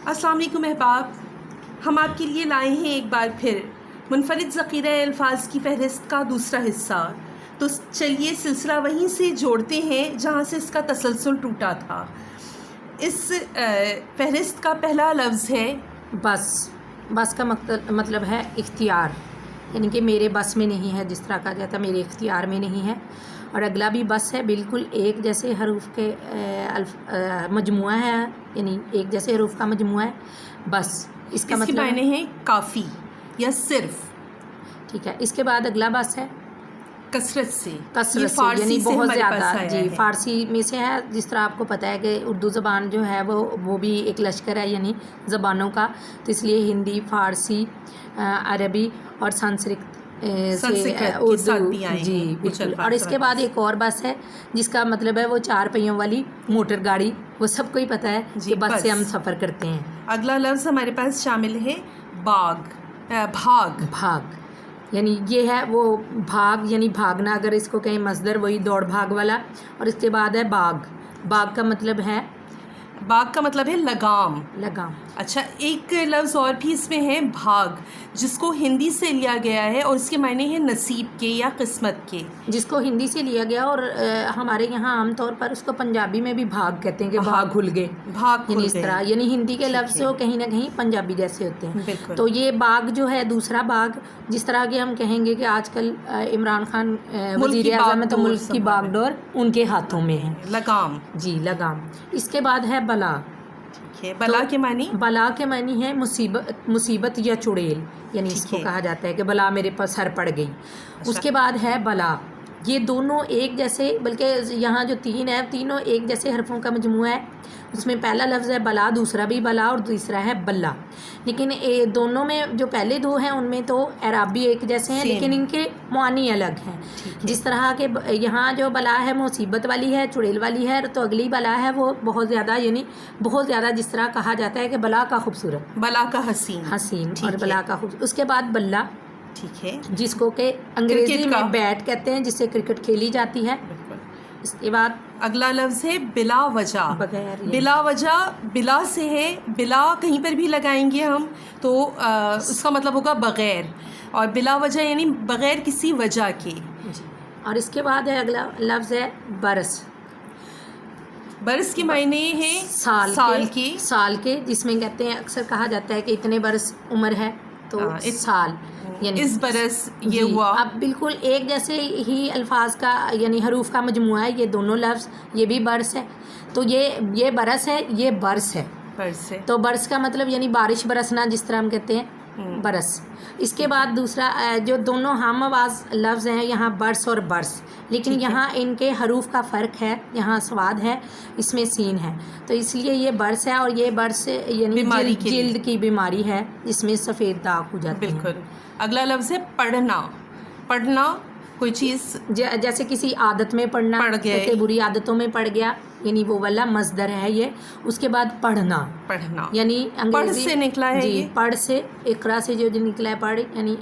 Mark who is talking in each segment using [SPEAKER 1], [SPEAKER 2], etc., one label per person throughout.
[SPEAKER 1] السلام علیکم احباب، ہم آپ کے لیے لائے ہیں ایک بار پھر منفرد ذخیرہ الفاظ کی فہرست کا دوسرا حصہ۔ تو چلیے سلسلہ وہیں سے جوڑتے ہیں جہاں سے اس کا تسلسل ٹوٹا تھا۔ اس فہرست کا پہلا لفظ ہے
[SPEAKER 2] بس۔ بس کا مطلب ہے اختیار، یعنی کہ میرے بس میں نہیں ہے، جس طرح کہا جاتا ہے میرے اختیار میں نہیں ہے۔ اور اگلا بھی بس ہے، بالکل ایک جیسے حروف کے مجموعہ ہے، یعنی ایک جیسے حروف کا مجموعہ ہے بس۔ اس کا مطلب
[SPEAKER 1] معنی ہے کافی یا صرف،
[SPEAKER 2] ٹھیک ہے۔ اس کے بعد اگلا بس ہے
[SPEAKER 1] کثرت سے،
[SPEAKER 2] کثرت سے، یعنی بہت زیادہ، جی فارسی میں سے ہے۔ جس طرح آپ کو پتہ ہے کہ اردو زبان جو ہے وہ بھی ایک لشکر ہے، یعنی زبانوں کا، تو اس لیے ہندی، فارسی، عربی اور سنسکرت سے اردو، جی بالکل۔ اور اس کے بعد ایک اور بس ہے جس کا مطلب ہے وہ 4 پہیوں والی موٹر گاڑی، وہ سب کو ہی پتہ ہے کہ بس سے ہم سفر کرتے ہیں۔
[SPEAKER 1] اگلا لفظ ہمارے پاس شامل ہے بھاگ۔
[SPEAKER 2] بھاگ یعنی یہ ہے وہ بھاگ، یعنی بھاگنا، اگر اس کو کہیں مصدر، وہی دوڑ بھاگ والا۔ اور اس کے بعد ہے باغ کا مطلب ہے
[SPEAKER 1] لگام۔ اچھا، ایک لفظ اور بھی اس میں ہے بھاگ، جس کو ہندی سے لیا گیا ہے اور اس کے معنی ہے نصیب کے یا قسمت کے،
[SPEAKER 2] جس کو ہندی سے لیا گیا، اور ہمارے یہاں عام طور پر اس کو پنجابی میں بھی بھاگ کہتے ہیں کہ بھاگ کھل گئے، یعنی اس طرح، یعنی ہندی کے لفظ وہ کہیں نہ کہیں پنجابی جیسے ہوتے ہیں۔ تو یہ باغ جو ہے دوسرا باغ، جس طرح کہ ہم کہیں گے کہ آج کل عمران خان وزیر اعظم ہے تو ملک کی باغ ڈور ان کے ہاتھوں میں ہے،
[SPEAKER 1] لگام۔
[SPEAKER 2] جی لگام۔ اس کے بعد ہے بلا۔
[SPEAKER 1] بلا
[SPEAKER 2] کے معنی ہے مصیبت یا چڑیل، یعنی اس کو کہا جاتا ہے کہ بلا میرے پر سر پڑ گئی۔ اس کے بعد ہے بلا، یہ دونوں ایک جیسے، بلکہ یہاں جو 3 ہے تینوں ایک جیسے حرفوں کا مجموعہ ہے۔ اس میں پہلا لفظ ہے بلا، دوسرا بھی بلا اور تیسرا ہے بلا، لیکن دونوں میں جو پہلے 2 ہیں ان میں تو اعراب بھی ایک جیسے ہیں، لیکن ان کے معانی الگ ہیں۔ جس طرح کہ یہاں جو بلا ہے مصیبت والی ہے، چڑیل والی ہے، تو اگلی بلا ہے وہ بہت زیادہ، یعنی بہت زیادہ، جس طرح کہا جاتا ہے کہ بلا کا خوبصورت،
[SPEAKER 1] بلا کا حسین
[SPEAKER 2] اور بلا کا خوبصورت۔ اس کے بعد بلہ،
[SPEAKER 1] ٹھیک ہے،
[SPEAKER 2] جس کو کہ انگریزی میں بیٹ کہتے ہیں، جس سے کرکٹ کھیلی جاتی ہے۔ اس کے بعد
[SPEAKER 1] اگلا لفظ ہے بلا وجہ۔ بلا وجہ بلا سے ہے، بلا کہیں پر بھی لگائیں گے ہم تو اس کا مطلب ہوگا بغیر، اور بلا وجہ یعنی بغیر کسی وجہ کے۔
[SPEAKER 2] اور اس کے بعد ہے اگلا لفظ ہے برس۔
[SPEAKER 1] برس کے معنی ہے
[SPEAKER 2] سال کے، جس میں کہتے ہیں، اکثر کہا جاتا ہے کہ اتنے برس عمر ہے تو سال، یعنی
[SPEAKER 1] اس برس یہ ہوا۔
[SPEAKER 2] اب بالکل ایک جیسے ہی الفاظ کا، یعنی حروف کا مجموعہ ہے یہ دونوں لفظ، یہ بھی برس ہے، تو یہ برس ہے، یہ برس ہے۔ تو برس کا مطلب یعنی بارش برسنا، جس طرح ہم کہتے ہیں برس۔ اس کے بعد دوسرا جو دونوں ہم آواز لفظ ہیں یہاں برس اور برس، لیکن یہاں ان کے حروف کا فرق ہے، یہاں سواد ہے، اس میں سین ہے، تو اس لیے یہ برس ہے، اور یہ برس یعنی جلد کی بیماری ہے، جس میں سفید داغ ہو جاتے ہیں۔
[SPEAKER 1] بالکل۔ اگلا لفظ ہے پڑھنا، کوئی چیز
[SPEAKER 2] جیسے کسی عادت میں پڑھنا، کہ بری عادتوں میں پڑ گیا، یعنی وہ والا مصدر ہے یہ۔ اس کے بعد پڑھنا یعنی
[SPEAKER 1] پڑھ سے نکلا ہے،
[SPEAKER 2] جی پڑھ سے، اقرا سے جو نکلا ہے پڑھ، یعنی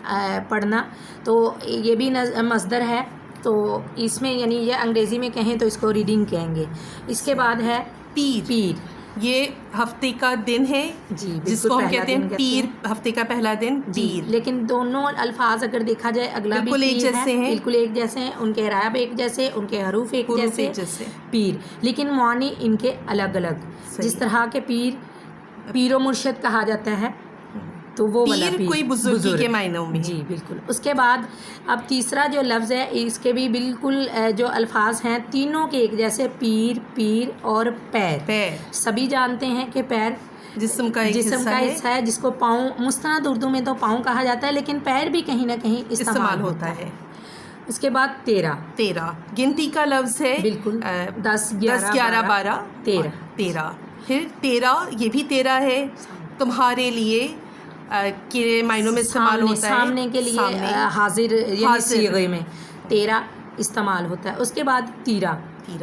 [SPEAKER 2] پڑھنا، تو یہ بھی مصدر ہے، تو اس میں یعنی یہ انگریزی میں کہیں تو اس کو ریڈنگ کہیں گے۔ اس کے بعد ہے پیر،
[SPEAKER 1] یہ ہفتے کا دن ہے،
[SPEAKER 2] جی
[SPEAKER 1] جس کو ہم کہتے ہیں پیر، ہفتے کا پہلا دن پیر۔
[SPEAKER 2] لیکن دونوں الفاظ اگر دیکھا جائے، اگلا بھی
[SPEAKER 1] ایک جیسے ہیں،
[SPEAKER 2] بالکل ایک جیسے ہیں، ان کے اعراب ایک جیسے، ان کے حروف ایک جیسے پیر، لیکن معانی ان کے الگ الگ۔ جس طرح کے پیر و مرشد کہا جاتا ہے، تو وہ والا
[SPEAKER 1] پیر کوئی بزرگی کے معنوں میں،
[SPEAKER 2] جی بالکل۔ اس کے بعد اب تیسرا جو لفظ ہے، اس کے بھی بالکل جو الفاظ ہیں تینوں کے ایک جیسے، پیر اور پیر۔ سبھی جانتے ہیں کہ پیر
[SPEAKER 1] جسم کا
[SPEAKER 2] حصہ ہے، جس کو پاؤں، مستند اردو میں تو پاؤں کہا جاتا ہے، لیکن پیر بھی کہیں نہ کہیں استعمال ہوتا ہے۔ اس کے بعد 13
[SPEAKER 1] گنتی کا لفظ ہے،
[SPEAKER 2] بالکل 10
[SPEAKER 1] 11 12 13 پھر 13 یہ بھی 13 ہے، تمہارے لیے کے معنوں میں استعمال ہوتا ہے،
[SPEAKER 2] سامنے کے لیے، حاضر یعنی صیغے میں 13 استعمال ہوتا ہے۔ اس کے بعد تیرا،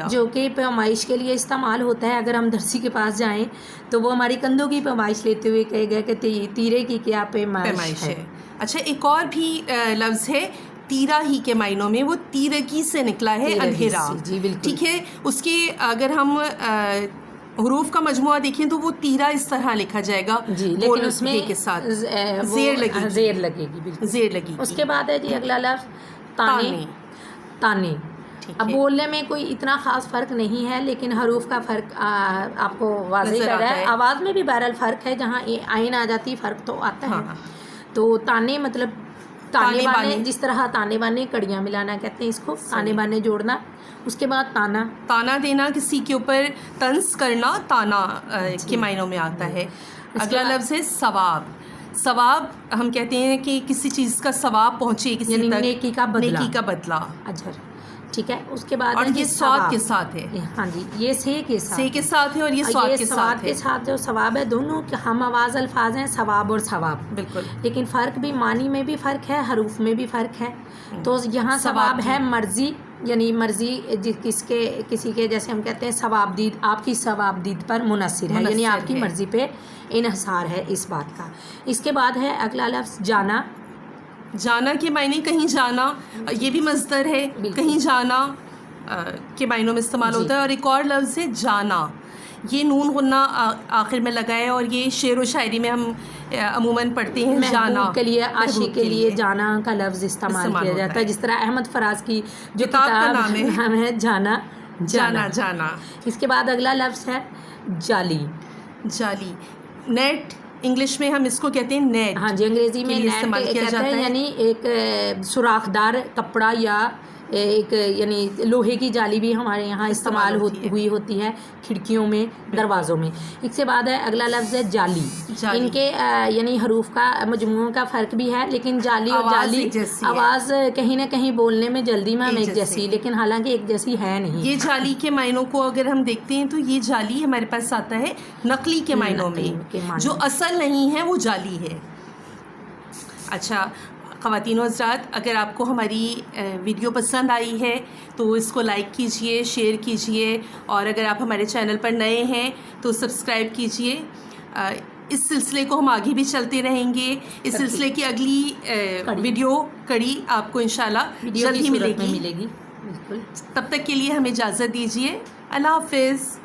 [SPEAKER 2] جو کہ پیمائش کے لیے استعمال ہوتا ہے۔ اگر ہم درزی کے پاس جائیں تو وہ ہماری کندھوں کی پیمائش لیتے ہوئے کہے گا کہ تیرے کی کیا پیمائش ہے۔
[SPEAKER 1] اچھا، ایک اور بھی لفظ ہے تیرا ہی کے معنوں میں، وہ تیرگی سے نکلا ہے، اندھیرا،
[SPEAKER 2] جی بالکل،
[SPEAKER 1] ٹھیک ہے۔ اس کے اگر ہم حروف کا مجموعہ دیکھیں تو وہ تیرہ اس طرح لکھا جائے گا
[SPEAKER 2] جی، لیکن اس میں
[SPEAKER 1] کے ساتھ
[SPEAKER 2] زیر لگے گی بالکل
[SPEAKER 1] زیر لگی.
[SPEAKER 2] اس کے بعد ہے جی اگلا لفظ تانے. تانے اب بولنے میں کوئی اتنا خاص فرق نہیں ہے، لیکن حروف کا فرق آپ کو واضح کر رہا ہے. آواز میں بھی بہرحال فرق ہے، جہاں عین آ جاتی فرق تو آتا ہے. تو تانے مطلب تانے بانے، جس طرح تانے بانے کڑیاں ملانا کہتے ہیں اس کو، تانے بانے جوڑنا. اس کے بعد تانا،
[SPEAKER 1] تانا دینا، کسی کے اوپر طنز کرنا تانا کے معنوں میں آتا ہے. اگلا لفظ ہے ثواب. ثواب ہم کہتے ہیں کہ کسی چیز کا ثواب پہنچے کسی
[SPEAKER 2] یعنی
[SPEAKER 1] تک،
[SPEAKER 2] نیکی کا بدلہ.
[SPEAKER 1] نیکی کا بدلہ.
[SPEAKER 2] اجر، ٹھیک ہے. اس کے بعد
[SPEAKER 1] اور یہ سواد کے ساتھ ہے.
[SPEAKER 2] ہاں جی، یہ سے کے ساتھ،
[SPEAKER 1] سے کے ساتھ ہے اور یہ سواد کے ساتھ ہے.
[SPEAKER 2] کے ساتھ جو ثواب ہے، دونوں ہم آواز الفاظ ہیں، ثواب اور ثواب.
[SPEAKER 1] بالکل.
[SPEAKER 2] لیکن فرق بھی معنی میں بھی فرق ہے، حروف میں بھی فرق ہے. تو یہاں ثواب ہے مرضی، یعنی مرضی کسی کے جیسے ہم کہتے ہیں ثواب دید، آپ کی ثواب دید پر منحصر ہے، یعنی آپ کی مرضی پہ انحصار ہے اس بات کا. اس کے بعد ہے اگلا لفظ جانا.
[SPEAKER 1] جانا کے معنی کہیں جانا، یہ بھی مصدر ہے، کہیں جانا کے معنوں میں استعمال ہوتا ہے. اور ایک اور لفظ ہے جانا، یہ نون غنہ آخر میں لگا ہے، اور یہ شعر و شاعری میں ہم عموماً پڑھتے ہیں. جانا
[SPEAKER 2] کے لیے، عاشق کے لیے جانا کا لفظ استعمال کیا جاتا ہے. جس طرح احمد فراز کی جو کتاب کا نام ہے جانا.
[SPEAKER 1] جانا جانا.
[SPEAKER 2] اس کے بعد اگلا لفظ ہے جالی.
[SPEAKER 1] جالی، نیٹ انگلش میں ہم اس کو کہتے ہیں نیٹ.
[SPEAKER 2] ہاں جی، انگریزی میں
[SPEAKER 1] استعمال کیا جاتا ہے.
[SPEAKER 2] یعنی ایک سوراخدار کپڑا یا ایک یعنی لوہے کی جالی بھی ہمارے یہاں استعمال ہوئی ہوتی ہے کھڑکیوں میں، دروازوں میں. اس کے بعد ہے اگلا لفظ ہے جالی. ان کے یعنی حروف کا مجموعوں کا فرق بھی ہے، لیکن جالی اور جالی آواز کہیں نہ کہیں بولنے میں جلدی میں ایک جیسی، لیکن حالانکہ ایک جیسی ہے نہیں.
[SPEAKER 1] یہ جالی کے معنوں کو اگر ہم دیکھتے ہیں تو یہ جالی ہمارے پاس آتا ہے نقلی کے معنوں میں، جو اصل نہیں ہے وہ جالی ہے. اچھا خواتین و حضرات، اگر آپ کو ہماری ویڈیو پسند آئی ہے تو اس کو لائک کیجئے، شیئر کیجئے، اور اگر آپ ہمارے چینل پر نئے ہیں تو سبسکرائب کیجئے. اس سلسلے کو ہم آگے بھی چلتے رہیں گے. اس سلسلے کی اگلی ویڈیو کڑی آپ کو انشاءاللہ جلد ہی ملے گی.
[SPEAKER 2] بالکل.
[SPEAKER 1] تب تک کے لیے ہمیں اجازت دیجیے. اللہ حافظ.